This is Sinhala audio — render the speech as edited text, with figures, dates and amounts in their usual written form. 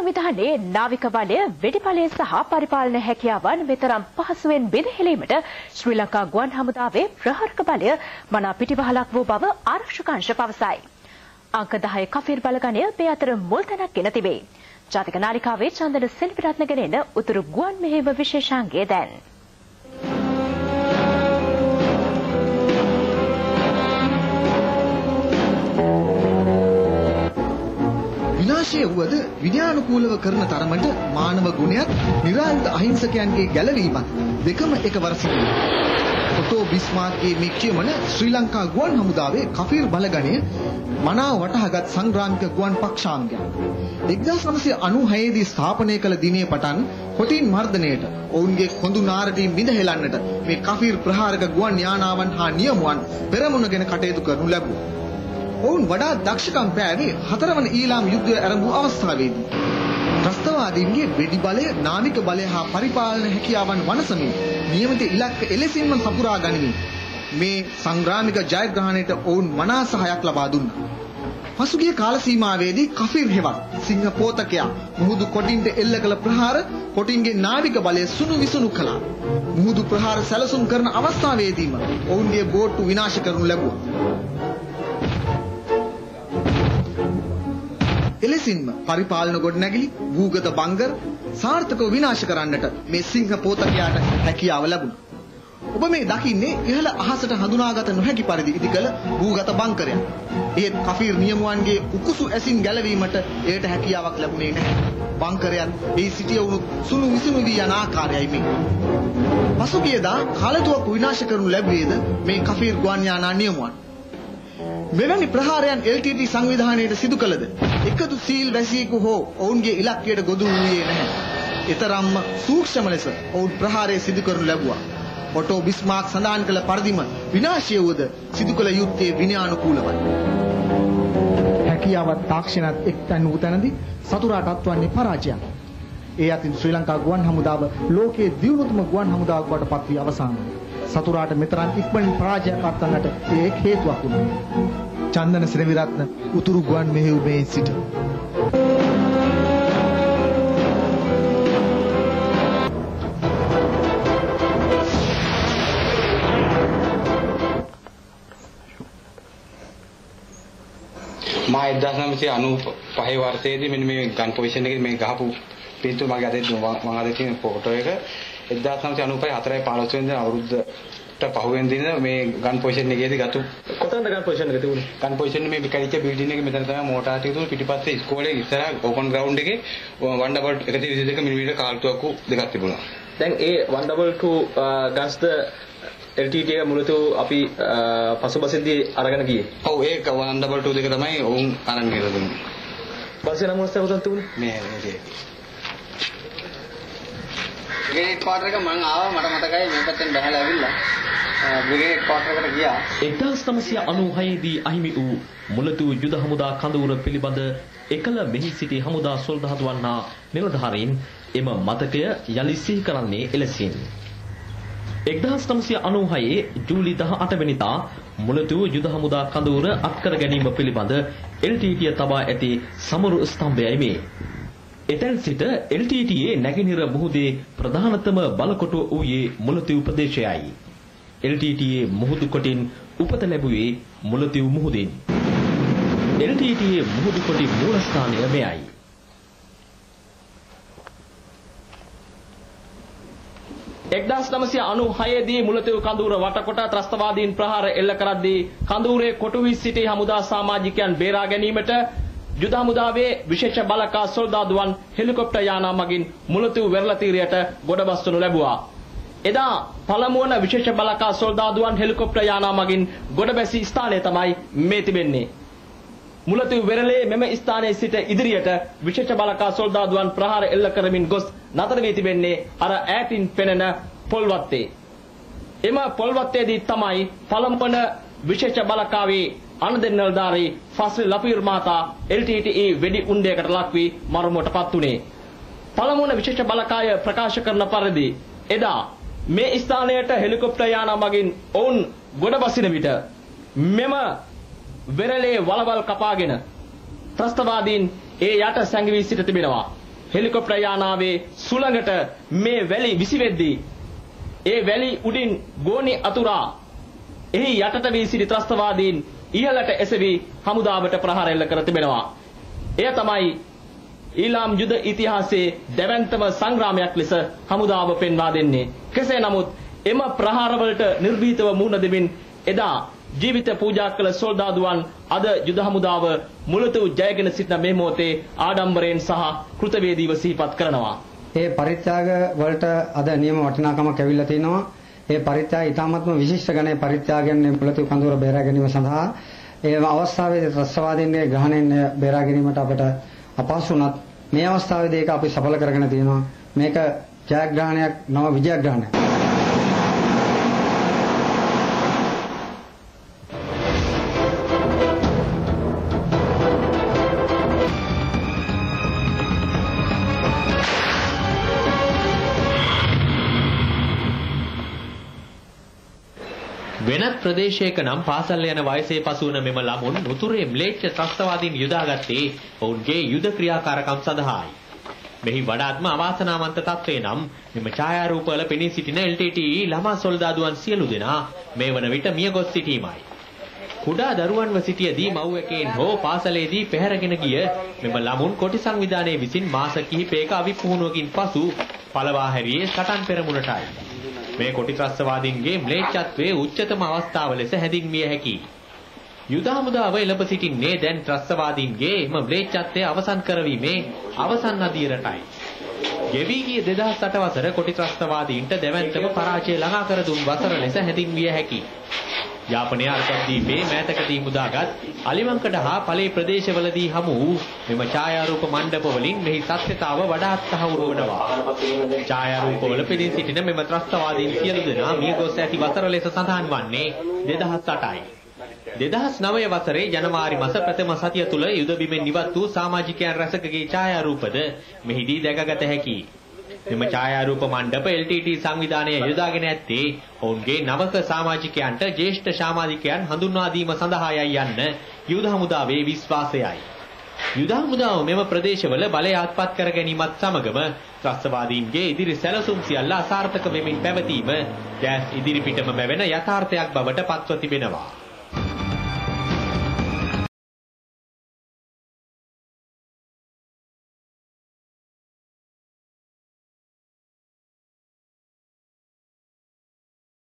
සංවිධානයේ නාවික බලය, වෙඩි බලය සහ පරිපාලන හැකියාවන් මෙතරම් පහසුවෙන් බෙදහෙලීමට ශ්‍රී ලංකා ගුවන් හමුදාවේ ප්‍රහාරක බලය මනා පිටිවහලක් වූ බව ආරක්ෂක අංශ පවසයි. අංක 10 කෆීර් බලගණය මේ අතර මුල් තැනක් ගෙන තිබේ. ජාතික නාලිකාවේ චන්දන සෙල්පිරත්න ගෙනෙන උතුරු ගුවන් මෙහෙයුම විශේෂාංගය දැන්. විනාශය වුවද විද්‍යානුකූලව කරන තරමට මානව ගුණයත් නිරායුධ අහිංසකයන්ගේ ගැලවීමත් දෙකම එකවර සිදු වෙනවා. ඔටෝ බිස්මාර්ක්ගේ මේ කියමන ශ්‍රී ලංකා ගුවන් හමුදාවේ කෆීර් බලගණය මනාව වටහාගත් සංග්‍රාමික ගුවන් පක්ෂාංගයක්. 1996 දී ස්ථාපනය කළ දිනේ පටන් කොටින් මර්ධනයට ඔවුන්ගේ කොඳු නාරදීන් බිඳ හෙලන්නට මේ කෆීර් ප්‍රහාරක ගුවන් යානාවන් හා නියමුවන් පෙරමුණගෙන කටයුතු කරනු ලැබුවා. ඔවුන් වඩා දක්ෂකම් පෑවේ 4 වන ඊළාම් යුද්ධය ආරම්භ වූ අවස්ථාවේදී. ත්‍රස්තවාදීන්ගේ වෙඩි බලය, නාවික බලය හා පරිපාලන හැකියාවන් වනසමින් නියමිත ඉලක්ක එලෙසින්ම සපුරා ගනිමින් මේ සංග්‍රාමික ජයග්‍රහණයට ඔවුන් මනා සහායක් ලබා දුන්නා. පසුගිය කාල සීමාවේදී කෆීර් හෙවත් සිංහ පෝතකයා මුහුදු කොටින්ට එල්ල කළ ප්‍රහාර කොටින්ගේ නාවික බලය සුණු විසුණු කළා. මුහුදු ප්‍රහාර සැලසුම් කරන අවස්ථාවේදීම ඔවුන්ගේ බෝට්ටු විනාශ කරනු ලැබුවා. එලෙසින්ම පරිපාලන ගොඩනැගිලි, භූගත බංගර් සාර්ථකව විනාශ කරන්නට මේ සිංහ පෝතකයාට හැකියාව ලැබුණා. ඔබ මේ දකින්නේ ඉහළ අහසට හඳුනාගත නොහැකි පරිදි ඉදිකළ භූගත බංකරයක්. ඒත් කෆීර් නියමුවන්ගේ උකුසු ඇසින් ගැලවීමට එයට හැකියාවක් ලැබුණේ නැහැ. බංකරයත් ඒ සිටිය වුණු සුණු විසුණු වී යන ආකාරයයි මේ. පසුගියදා කාලතුවක්කු විනාශ කරනු ලැබුවේද මේ කෆීර් ගුවන් යානා නියමුවන්. මෙවැනි ප්‍රහාරයන් LTT සංවිධානයට සිදු කළද එකදු සීල් වැසියෙකු හෝ ඔවුන්ගේ ඉලක්කයට ගොදුරු වූයේ නැහැ. ඊතරම්ම සූක්ෂම ලෙස ඔවුන් ප්‍රහාරය සිදු කරනු ලැබුවා. ඔටෝ බිස්මාර්ක් සඳහන් කළ පරිදිම විනාශය වූද සිදු කළ යුත්තේ විනයානුකූලවයි. හැකියාවත් තාක්ෂණයත් එක්තැන් වූ තැනදී සතුරාටත් වන්නේ පරාජයක්. ඒ අතින් ශ්‍රී ලංකා ගුවන් හමුදාව ලෝකයේ දියුණුවම ගුවන් හමුදාවක් බවට පත් වී අවසානයි. සතුරාට මෙතරම් ඉක්මනින් පරාජයක් අත්වන්නට ඒ එක් හේතුවක් වුණා. චන්දන ශ්‍රේවිරත්න උතුරු ගුවන් මෙහෙයුමේ සිට. මා 1995 වර්ෂයේදී මෙන්න මේ ගන් පොසිෂන් එකේ මේ ගහපු පින්තූර මගේ අතේ මම අතේ තියෙන ෆොටෝ එක 1995 4/15 වෙනිදා අවුරුද්දට පහුවෙන් දින මේ ගන් පොසිෂන් එකේදී ගත්ත කොතනද ගන් පොසිෂන් එක තිබුණේ? ගන් පොසිෂන් මේ කැලිච්ච බිල්ඩින් එකේ මෙතන තමයි මෝටාර් ටික තුන පිටිපස්සේ ඉස්කෝලේ ඉස්සරහ ඕපන් ග්‍රවුන්ඩ් එකේ 1/122 මිලිමීටර කාල්තුවක්කු දෙකක් තිබුණා. දැන් ඒ 1/2 ගස්ද LTT එක මුලතු අපි පසුබසින්දී අරගෙන ගියේ. ඔව් ඒක 1/2 දෙක තමයි වුන් අරන් ගිහලා දුන්නේ. බස්සේ නම් මොකක්ද උතන් තිබුණේ? මේ බ්‍රිගේඩ් ක්වාටර් එක මම ආවා මට මතකයි මේ පැත්තෙන් බහලා ඇවිල්ලා බ්‍රිගේඩ් ක්වාටර් එකට ගියා. 1996 දී අහිමි වූ මුලතු යුද හමුදා කඳවුර පිළිබඳ එකල මෙහි සිටි හමුදා සොල්දාදුවන් හා නිලධාරීන් එම මතකය යලි සිහි කරන්නේ එලෙසින්. 1996 ජූලි 18 වෙනිදා මුලතු යුද හමුදා කඳවුර අත්කර ගැනීම පිළිබඳ LTT තබා ඇති සමරු ස්තම්භයයි මේ. එතැන් සිට LTTයේ නැගෙනහිර මුහුදේ ප්‍රධානතම බලකොටුව වූයේ මුලතිව් ප්‍රදේශයයි. LTTයේ මුහුදු කොටින් උපත ලැබුවේ මුලතිව් මුහුදෙන්. LTTයේ මුහුදු කොටි මූලස්ථානය මෙයයි. එක්දාස් 996 දී මුලතිව් කඳවුර වටකොට ත්‍රස්තවාදීන් ප්‍රහාර එල්ල කරද්දී කඳවුරේ කොටු වී සිටි හමුදා සමාජිකයන් බේරා ගැනීමට යුද හමුදාවේ විශේෂ බලකා සොල්දාදුවන් හෙලිකොප්ටර් යානා මගින් මුලතිව් වෙරළ තීරයට ගොඩබස්වනු ලැබුවා. එදා පළමු වන විශේෂ බලකා සොල්දාදුවන් හෙලිකොප්ටර් යානා මගින් ගොඩබැසි ස්ථානය තමයි මේ තිබෙන්නේ. මුලතිව් වෙරළේ මෙම ස්ථානයේ සිට ඉදිරියට විශේෂ බලකා සොල්දාදුවන් ප්‍රහාර එල්ල කරමින් ගොස් නතර වී තිබෙන්නේ අර ඈතින් පෙනෙන පොල්වත්තේ. එම පොල්වත්තේදී තමයි පළමු වන විශේෂ බලකාවේ අනදෙන් නිලධාරී ෆස්ල් ලපීර් මහතා LTTE වෙඩි උණ්ඩයකට ලක් වී මරමුවටපත් උනේ. පළමු වන විශේෂ බලකාය ප්‍රකාශ කරන පරිදි එදා මේ ස්ථානයට හෙලිකොප්ටර් යානා මගින් ඔවුන් ගොඩ බසින විට මෙම වෙරළේ වලවල් කපාගෙන ත්‍රස්තවාදීන් ඒ යට සැඟවී සිට තිබෙනවා. හෙලිකොප්ටර් යානාවේ සුළඟට මේ වැලි විසිවෙද්දී ඒ වැලි උඩින් ගෝනි අතුරා එහි යටට වී සිටි ත්‍රස්තවාදීන් ඉහළට එසවි හමුදාවට ප්‍රහාර එල්ල කර තිබෙනවා. එය තමයි ඊළාම් යුද ඉතිහාසයේ දැවැන්තම සංග්‍රාමයක් ලෙස හමුදාව පෙන්වා දෙන්නේ. කෙසේ නමුත් එම ප්‍රහාරවලට නිර්භීතව මුහුණ දෙමින් එදා ජීවිත පූජා කළ සොල්දාදුවන් අද යුද හමුදාව මුලතු ජයගෙන සිටින මේ මොහොතේ ආඩම්බරයෙන් සහ කෘතවේදීව සිහිපත් කරනවා. ඒ පරිත්‍යාග වලට අද නියම වටිනාකමක් ඇවිල්ලා තිනවා. ඒ පරිත්‍යාග ඊටාත්ම විශිෂ්ට ගණයේ පරිත්‍යාගයෙන් මුලතු කඳවුර බේරා ගැනීම සඳහා ඒ අවස්ථාවේ ත්‍රස්තවාදීන්ගේ ග්‍රහණයෙන් බේරා ගැනීමට අපට අපහසු වුණත් මේ අවස්ථාවේදී ඒක අපි සඵල කරගෙන තියෙනවා. මේක ජයග්‍රහණයක් නව විජයග්‍රහණයක්. වෙනත් ප්‍රදේශයක නම් පාසල් යන වයසේ පසු වන මෙම ළමුන් උතුරේ ම්ලේච්ඡ ත්‍රස්තවාදීන් යොදාගත්තේ ඔවුන්ගේ යුද ක්‍රියාකාරකම් සඳහායි. මෙහි වඩාත්ම අවාසනාවන්ත තත්ත්වය නම් මෙම ඡායාරූපවල පෙනී සිටින LTTE ළමා සොල්දාදුවන් සියලු දෙනා මේ වන විට මියගොස් සිටීමයි. කුඩා දරුවන්ව සිටියදී මව්වැකෙන් හෝ පාසලේදී පැහැරගෙන ගිය මෙම ළමුන් කොටි සංවිධානයේ විසින් මාස කිහිපයක අවිපුහුණුවකින් පසු පළවා හැරියේ සටන් පෙරමුණටයි. මේ කොටි ත්‍රස්තවාදීන්ගේ ම්ලේච්ඡත්වයේ උච්චතම අවස්ථාව ලෙස හැඳින්විය හැකියි. යුද හමුදාව එළඹ සිටින්නේ දැන් ත්‍රස්තවාදීන්ගේ එම ම්ලේච්ඡත්වය අවසන් කරවීමේ අවසන් අදියරටයි. ගෙවි ගිය 2008 වසර කොටි ත්‍රස්තවාදීන්ට දැවැන්තම පරාජය ළඟා කර දුන් වසර ලෙස හැඳින්විය හැකියි. යාපනයේ අර්කද්වීපයේ මෑතකදී මුදාගත් අලිමංකඩ හා පලේ ප්‍රදේශවලදී හමු වූ මෙම ඡායාරූප මණ්ඩප වලින් මෙහි සත්‍යතාව වඩාත් තහවුරු වෙනවා. ඡායාරූපවල පෙනී සිටින මෙම ත්‍රස්තවාදීන් සියලු දෙනා මියගොස් ඇති වසර ලෙස සඳහන් වන්නේ 2008යි. 2009 වසරේ ජනවාරි මාස ප්‍රථම සතිය තුල යුද බිමෙන් ඉවත් වූ සමාජිකයන් රැසකගේ ඡායාරූපද මෙහිදී දැකගත හැකියි. මෙම ඡායාරූප මණ්ඩප LTT සංවිධානය යොදාගෙන ඇත්තේ ඔවුන්ගේ නවක සමාජිකයන්ට ජ්‍යෙෂ්ඨ සමාජිකයන් හඳුන්වා දීම සඳහායි යන්න යුද හමුදාවේ විශ්වාසයයි. යුද හමුදාව මෙම ප්‍රදේශවල බලය අත්පත් කර ගැනීමත් සමගම ත්‍රස්තවාදීන්ගේ ඉදිරි සැලසුම් සියල්ල අසාර්ථක වෙමින් පැවතීම දැස් ඉදිරිපිටම මැවෙන යථාර්ථයක් බවට පත්ව තිබෙනවා.